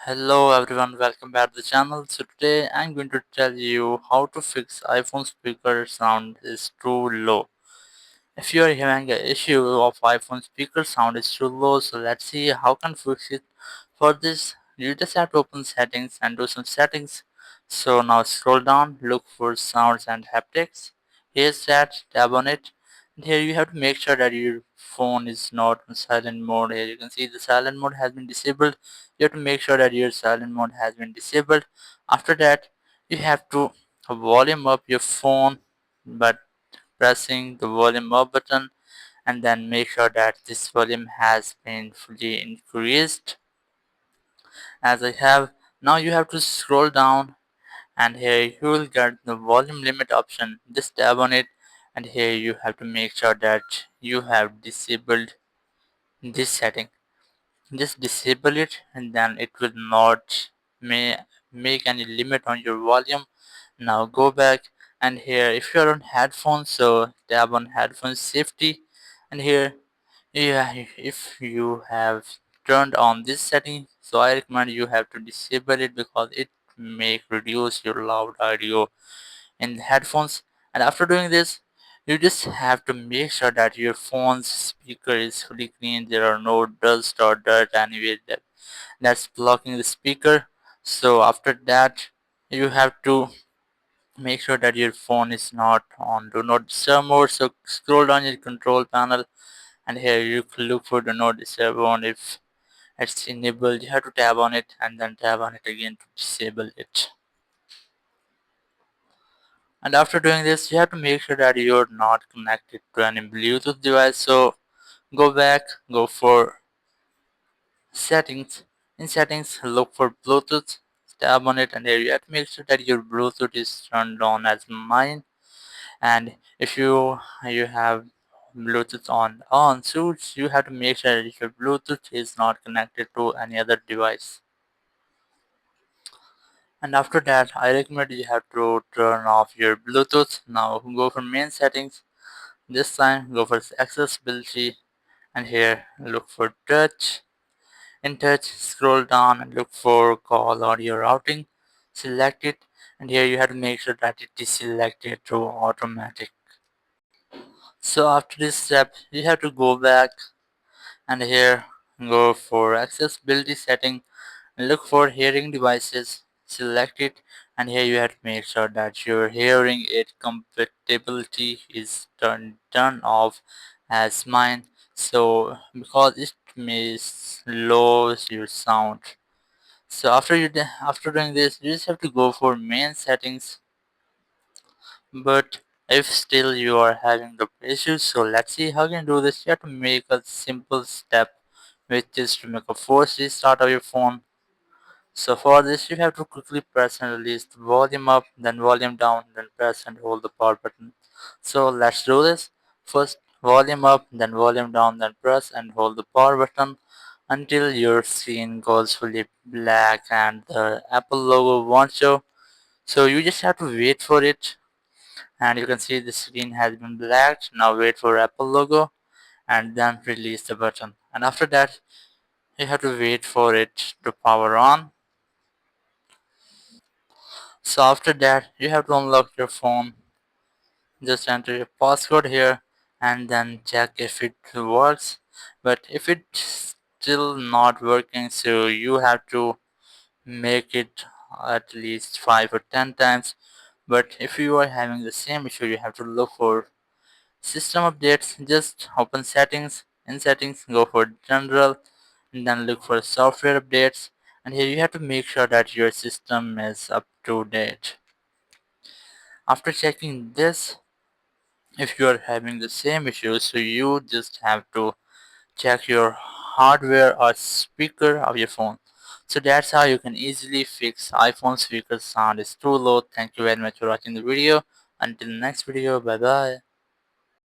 Hello everyone, welcome back to the channel. So today I'm going to tell you how to fix iPhone speaker sound is too low. If you are having an issue of iPhone speaker sound is too low, so let's see how can fix it. For this, you just have to open settings and do some settings. So now scroll down, look for sounds and haptics. Here's that, tap on it. And here you have to make sure that your phone is not on silent mode. Here you can see the silent mode has been disabled. You have to make sure that your silent mode has been disabled. After that, you have to volume up your phone, but pressing the volume up button, and then make sure that this volume has been fully increased as I have. Now you have to scroll down, and here you will get the volume limit option. Just tap on it, and here you have to make sure that you have disabled this setting. Just disable it, and then it will not may make any limit on your volume. Now go back, and here if you are on headphones, so tap on headphones safety, and here, yeah, if you have turned on this setting, so I recommend you have to disable it because it may reduce your loud audio in the headphones. And after doing this, you just have to make sure that your phone's speaker is fully clean. There are no dust or dirt anywhere that's blocking the speaker. So after that, you have to make sure that your phone is not on do not disturb mode. So scroll down your control panel, and here you can look for do not disturb on. If it's enabled, you have to tap on it and then tap on it again to disable it. And after doing this, you have to make sure that you're not connected to any Bluetooth device. So go back, go for settings. In settings, look for Bluetooth, tap on it, and here you have to make sure that your Bluetooth is turned on as mine. And if you have Bluetooth on, so you have to make sure that your Bluetooth is not connected to any other device. And after that, I recommend you have to turn off your Bluetooth. Now go for main settings. This time go for accessibility, and here look for touch. In touch, scroll down and look for call audio routing. Select it, and here you have to make sure that it is selected to automatic. So after this step, you have to go back, and here go for accessibility setting. Look for hearing devices, select it, and here you have to make sure that your hearing aid compatibility is turned off as mine. So because it may slow your sound. So after doing this, you just have to go for main settings. But if still you are having the issues, so let's see how you can do this. You have to make a simple step, which is to make a force restart of your phone. So for this, you have to quickly press and release the volume up, then volume down, then press and hold the power button. So let's do this. First volume up, then volume down, then press and hold the power button until your screen goes fully black and the Apple logo won't show. So you just have to wait for it, and you can see the screen has been blacked. Now wait for Apple logo and then release the button. And after that, you have to wait for it to power on. So after that, you have to unlock your phone. Just enter your passcode here and then check if it works. But if it's still not working, so you have to make it at least 5 or 10 times. But if you are having the same issue, you have to look for system updates. Just open settings. In settings, go for general, and then look for software updates. And here you have to make sure that your system is up to date. After checking this, if you are having the same issue, so you just have to check your hardware or speaker of your phone. So that's how you can easily fix iPhone speaker sound is too low. Thank you very much for watching the video. Until next video, bye bye.